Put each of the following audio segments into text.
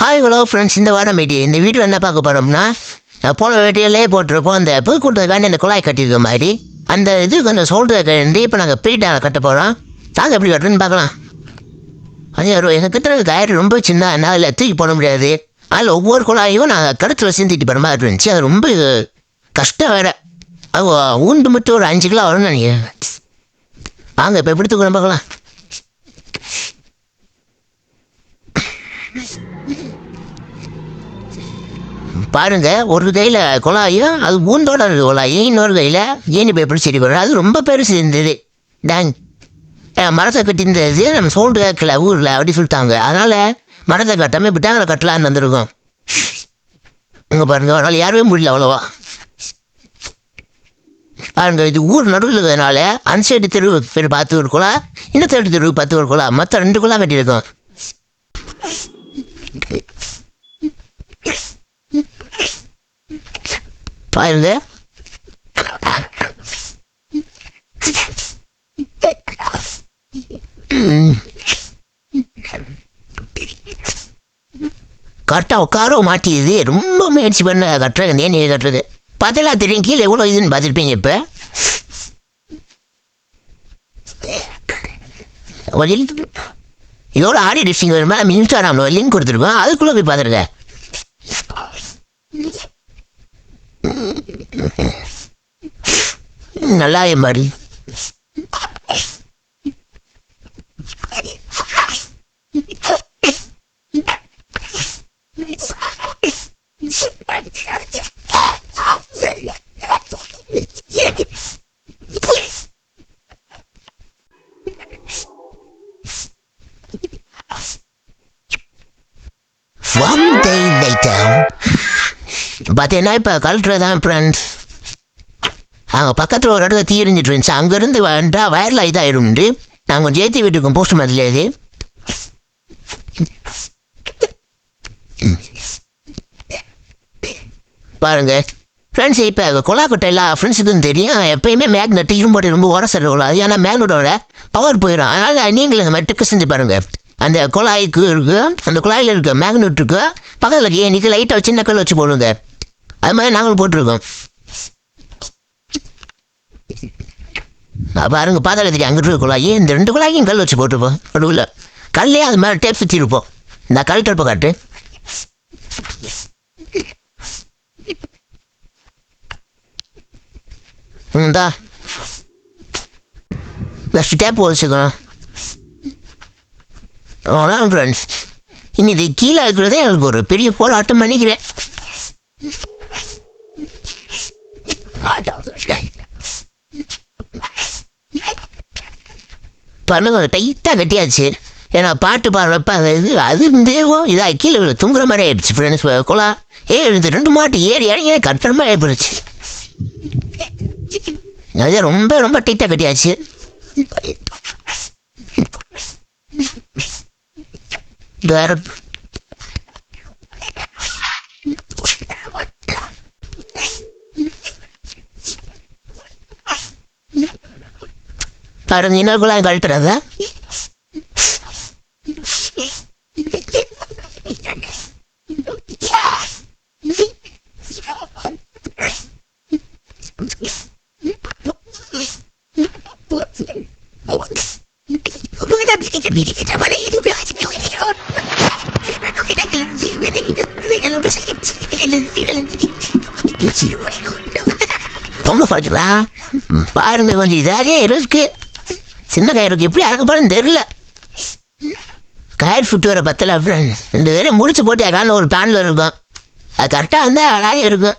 Hi hello friends, இந்த வாரம் இந்த வீடியோ என்ன பார்க்க போகிறோம்னா, போன வீடியோலே போட்டிருப்போம் அந்த புதுக்கூட்டத்துக்கான இந்த குழாய் கட்டியிருக்க மாதிரி அந்த இது கொஞ்சம் சொல்கிறது. இப்போ நாங்கள் பீட்டாக கட்ட போகிறோம். நாங்கள் எப்படி கட்டுறதுன்னு பார்க்கலாம். அது எங்கள் கிட்ட கயிறு ரொம்ப சின்ன, அதில் தூக்கி போட முடியாது. அதில் ஒவ்வொரு குழாயும் நாங்கள் கருத்தில் சிந்திட்டு போகிற மாதிரி இருந்துச்சு. அது ரொம்ப கஷ்டம் வேறு. அது ஊண்டு மட்டும் ஒரு 5 கிலோ வரும்னு நினைக்கிறேன். வாங்க இப்போ எப்படி தூக்கணும் பார்க்கலாம். பாருங்க, ஒரு கையில் குழாயும் அது ஊண்டோட குழாயும், இன்னொரு கையில் ஏனி பேப்பர் செடி போடுறோம். அது ரொம்ப பெருசு இருந்தது. டேங் மரத்தை கட்டியிருந்தது நம்ம சவுண்டு கேட்கல ஊரில் அப்படி சொல்லிட்டாங்க. அதனால் மரத்தை கட்டாமல் இப்போ டேங்கில் கட்டலான்னு வந்துருக்கோம். இங்கே பாருங்க, அதனால் யாருமே முடியல அவ்வளோவா. பாருங்க, இது ஊர் நடுவில் இருக்கிறதுனால அந்த சைடு தெருவு பேர் 10 ஒரு குழா, இந்த சைடு தெருவு 10 ஒரு குழா, மொத்தம் 2 குழா கட்டியிருக்கோம். பாருங்க, கரெக்டாக உட்கார மாட்டியது. ரொம்ப முயற்சி பண்ண கட்டுறது, நேனி கட்டுறது பார்த்தலாம் தெரியும். கீழே எவ்வளோ இதுன்னு பார்த்துருப்பீங்க. இப்போ இதோட ஆடியோ டிஸ்டிங் வருமா, நம்ம இன்ஸ்டாகிராமில் லிங்க் கொடுத்துருக்கோம், அதுக்குள்ளே போய் பார்த்துருங்க. நல்லா மாதிரி பார்த்தீங்கன்னா இப்போ கலட்டுறதான் ஃப்ரெண்ட்ஸ். அங்கே பக்கத்தில் ஒரு இடத்துல தீ எரிஞ்சிட்டு இருந்துச்சு. அங்கேருந்து வந்துட்டா வயரில் இதாகிடும்ண்டு நாங்கள் கொஞ்சம் ஏற்றி விட்டுருக்கோம் போஸ்ட் மதிலேது. பாருங்க ஃப்ரெண்ட்ஸ், இப்போ கொலா கொட்டை எல்லா ஃப்ரெண்ட்ஸுக்கும் தெரியும். எப்பயுமே மேக்னெட் இரும்போட்டு ரொம்ப உரசக்கூடாது. ஏன்னா மேக்னெட்டோட பவர் போயிடும். அதனால் நீங்களும் இந்த மாதிரி டிக்கு செஞ்சு பாருங்கள். அந்த குழாய்க்கு இருக்குது, அந்த குழாயில் இருக்க மேக்னெட் இருக்கு, பக்கத்தில் ஏனிக்கு லைட்டாக சின்ன கல் வச்சு போடுங்க. அது மாதிரி நாங்களும் போட்டிருக்கோம். பாருங்க, பாதாள தெரியும் அங்கிட்டு இருக்க குழாயி, இந்த 2 குழாயும் கல் வச்சு போட்டுருப்போம். நடுவில் கல்லே அது மாதிரி டேப் சுற்றிருப்போம். இந்த கல் டெப்பை காட்டு. இந்தா ஃபஸ்ட்டு டேப் வச்சுக்கணும். அவ்வளோதான் ஃப்ரெண்ட்ஸ். இன்னைக்கு கீழே இருக்கிறதே எனக்கு ஒரு பெரிய போராட்டம் பண்ணிக்கிறேன். பாருங்க, டைட்டாக கட்டியாச்சு. ஏன்னா பாட்டு பாடுறப்ப அது இருந்தேவோ இதாக கீழே தூங்குற மாதிரி ஆயிடுச்சு ஃப்ரெண்ட்ஸ். குழா இந்த 2 மாட்டு ஏறி இறங்கி கட்டுற மாதிரி ஆகிப்போச்சு. அதே ரொம்ப ரொம்ப டைட்டாக கட்டியாச்சு. வேற பாருங்க, இன்னொரு குழாய் கழட்டுறத. ரொம்ப பார்த்துங்களா பாருங்க, கொஞ்சம் இதாகவே இருக்கு. சின்ன கயிறுக்கு எப்படி அறக்கப்பாடுன்னு தெரியல. கயிறு சுட்டு வர பத்தல ஃப்ரெண்ட்ஸ். 2 பேரும் முடிச்சு போட்டு யாரான ஒரு பிளானில் இருக்கும். அது கரெக்டாக இருந்தால் அழகாக இருக்கும்.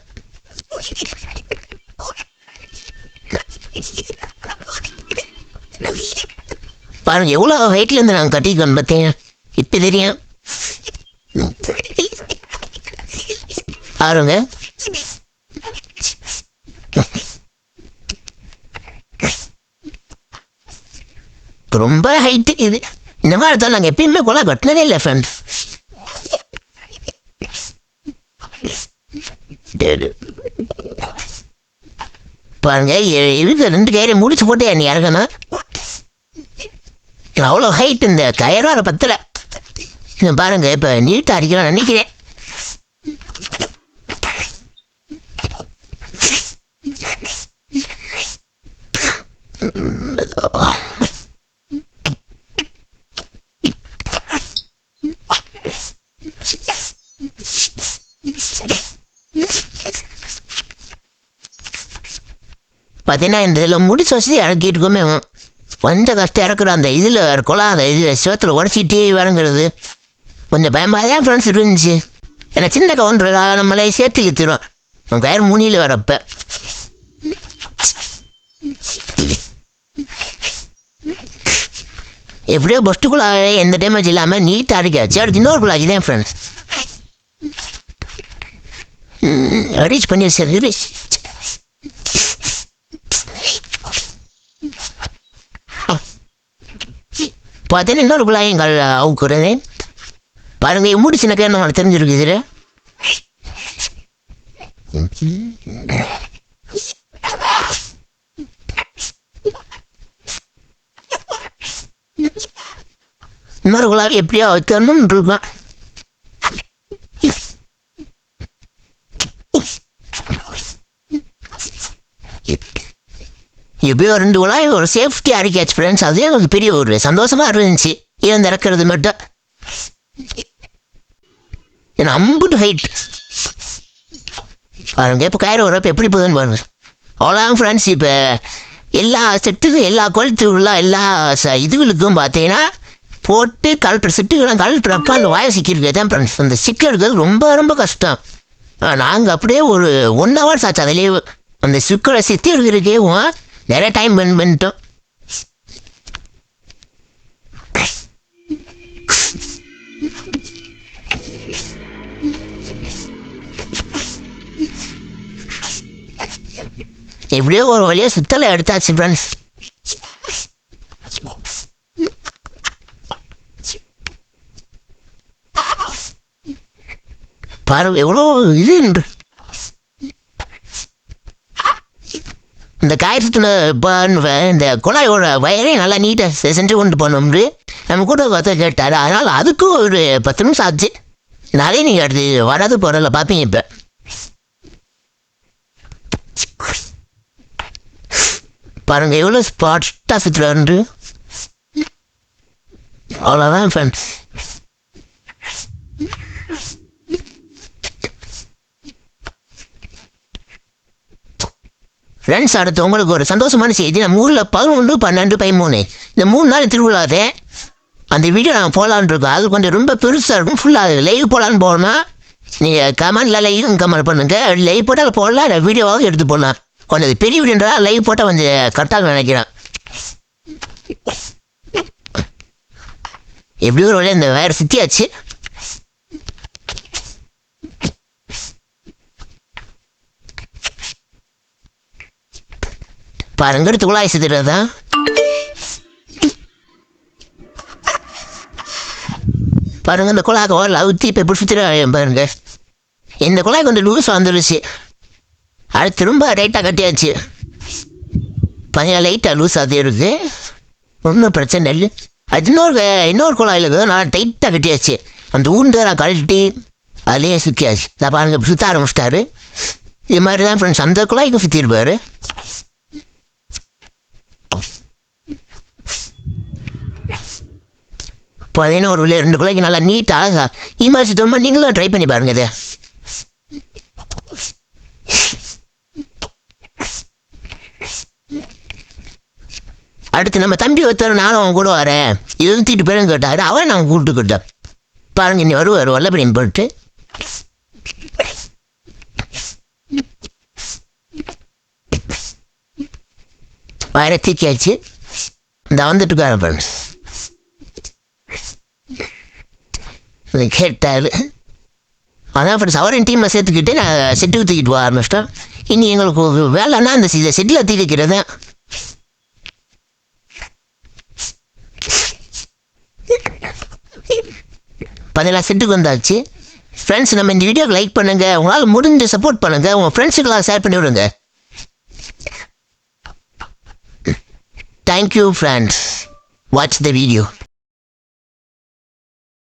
பாருங்க, எவ்வளோ ஹைட்லேருந்து நாங்கள் கட்டிக்கணும் பார்த்தீங்க. இப்போ தெரியும் பாருங்க. ரொம்ப ஹைட்டு இது. இந்த மாதிரி தான் நாங்கள் எப்பயுமே கொலை கட்டினதே இல்லை ஃப்ரெண்ட்ஸ். பாருங்க, இதுக்கு 2 கயிறை முடிச்சு போட்டு நீ இறக்கணும். அவ்வளோ ஹைட் இந்த கயிறார பத்தல. பாருங்க இப்போ நீட்டாக அடிக்கலாம் நினைக்கிறேன். பார்த்தீங்கன்னா இந்த இதில் முடிச்சு வச்சு இறக்கிட்டுக்கோமே கொஞ்சம் கஷ்டம் இறக்குற அந்த இதில் இருக்கலாம், அந்த இதில் சிவத்தில் உடச்சிட்டே வரங்கிறது கொஞ்சம் பயமாக தான் ஃப்ரெண்ட்ஸ் இருந்துச்சு. ஏன்னா சின்ன கவுண்டர் நம்மளே சேர்த்து கற்றுரும் நம்ம கயிறு முனியில் வரப்போ. எப்படியோ பஸ்ட்டுக்குள்ளாக எந்த டேமேஜ் இல்லாமல் நீட்டாக அடிக்காச்சு. அடுத்து இன்னொரு குள்ளாச்சு தான் ஃப்ரெண்ட்ஸ் ரீச் பண்ணி சரி ரீச். பார்த்தேன்னா இன்னொரு குழாய் எங்கள் அவுக்குறதே பாருங்க முடிச்சுன பேர் நம்மளுக்கு தெரிஞ்சிருக்கு. இதில் இன்னொரு குழாய் எப்படியோ வைக்கணும் இருக்கும். எப்படியோ 2 குழாய் ஒரு சேஃப்டி அடிக்காச்சு ஃப்ரெண்ட்ஸ். அதே எனக்கு பெரிய ஒரு சந்தோஷமாக இருந்துச்சு இறந்து இறக்குறது மட்டும். ஏன்னா அம்புட்டு ஹைட் பாருங்க. இப்போ கயிறு வரப்போ எப்படி போகுதுன்னு பாருங்க. அவ்வளோதான் ஃப்ரெண்ட்ஸ். இப்போ எல்லா செட்டுக்கும் எல்லா குவாலிட்டிக்குள்ள எல்லா இதுகளுக்கும் பார்த்தீங்கன்னா போட்டு கலட்டுற செட்டுக்கெல்லாம் கலட்டுறப்ப அந்த வாயை சிக்கிருக்கு தான் ஃப்ரெண்ட்ஸ். அந்த சிக்கிறது ரொம்ப ரொம்ப கஷ்டம். நாங்கள் அப்படியே ஒரு 1 hours ஆச்சு அதிலே அந்த சிக்கரை சித்தி இருக்கிறதுக்கேவும் நிறைய டைம் ஸ்பெண்ட் பண்ணிட்டோம். எப்படியோ ஒரு வழியாக சுத்தலை எடுத்தாச்சு ஃப்ரெண்ட்ஸ். பாருங்க எவ்வளோ இது இந்த காயத்தில் இந்த குழாயோட வயரே நல்லா நீட்டாக செஞ்சு கொண்டு போனோம்னு நம்ம கூட பார்த்து கேட்டார். அதனால் அதுக்கும் ஒரு 10 நிமிஷம் ஆச்சு. நிறைய நீங்கள் அடுத்து வராது போகிறதில்ல பார்ப்பீங்க. இப்போ பாருங்க எவ்வளோ ஸ்பாட்டாக சுற்றுலான்னு. அவ்வளோதான் ஃப்ரெண்ட்ஸ். ஃப்ரெண்ட்ஸ் அடுத்து உங்களுக்கு ஒரு சந்தோஷமான செய்தி. நம்ம ஊரில் 11, 12, 13 இந்த 3 நாள் திருவிழாவே அந்த வீடியோ நாங்கள் போகலான்னு இருக்கோம். அது கொஞ்சம் ரொம்ப பெருசாக இருக்கும். ஃபுல்லாக லைவ் போகலான்னு போகணும்னா நீங்கள் கமெண்டில் லைவும் கமெண்ட் பண்ணுங்கள். லைவ் போட்டால் போடலாம், இல்லை வீடியோவாகவும் எடுத்து போடலாம். கொஞ்சம் பெரிய வீடியோன்றா லைவ் போட்டால் கொஞ்சம் கரெக்டாக நினைக்கிறேன். எப்படியும் ஒரு வழியாக இந்த வேறு சுற்றியாச்சு. பாருங்க எடுத்து குழாய் சுற்றுறதா பாருங்க. இந்த குழாய்க்கு வரல ஊற்றி இப்போ இப்படி சுற்றுற பாருங்க. இந்த குழாய் கொஞ்சம் லூஸ் வந்துடுச்சு. அது திரும்ப லைட்டாக கட்டியாச்சு. கொஞ்சம் லைட்டாக லூஸ் ஆகி இருக்குது. ஒன்றும் பிரச்சனை இல்லை. அது இன்னொரு குழாயில் இருக்குது நல்லா டைட்டாக கட்டியாச்சு. அந்த ஊண்டு நான் கழட்டி அதுலேயே சுற்றியாச்சு. நான் பாருங்க இப்படி சுற்ற ஆரம்பிச்சிட்டாரு. இது மாதிரி தான் ஃப்ரெண்ட்ஸ் அந்த குழாய்க்கு சுற்றிருப்பாரு. பார்த்தீங்கன்னா ஒரு 2 குழாய்க்கு நல்லா நீட்டாக இது மாதிரி சுத்தமாக நீங்களும் ட்ரை பண்ணி பாருங்க. இதை அடுத்து நம்ம தம்பி ஒருத்தர் நானும் அவன் கூட வரேன் இது தூக்கிட்டு பேரும் கேட்டாரு. அவன் நாங்கள் கூப்பிட்டுக்கிட்டேன். பாருங்க இன்னி வருவார் வல்லபடியும் போட்டு. வயரை தூக்கியாச்சு. இந்த வந்துட்டுக்கார ஃப்ரெண்ட்ஸ் கேட்டார். அதான் ஃப்ரெண்ட்ஸ் அவரையும் டீமை சேர்த்துக்கிட்டு நான் செட்டுக்கு தூக்கிட்டு போக ஆரம்பிச்சிட்டோம். இனி எங்களுக்கு வேலைன்னா அந்த செட்டில் தூக்கி வைக்கிறது. பதினெல்லாம் செட்டுக்கு வந்தாச்சு ஃப்ரெண்ட்ஸ். நம்ம இந்த வீடியோக்கு லைக் பண்ணுங்கள். உங்களால் முடிஞ்ச சப்போர்ட் பண்ணுங்கள். உங்கள் ஃப்ரெண்ட்ஸுக்கெல்லாம் ஷேர் பண்ணி விடுங்க. Thank you friends. Watch the video.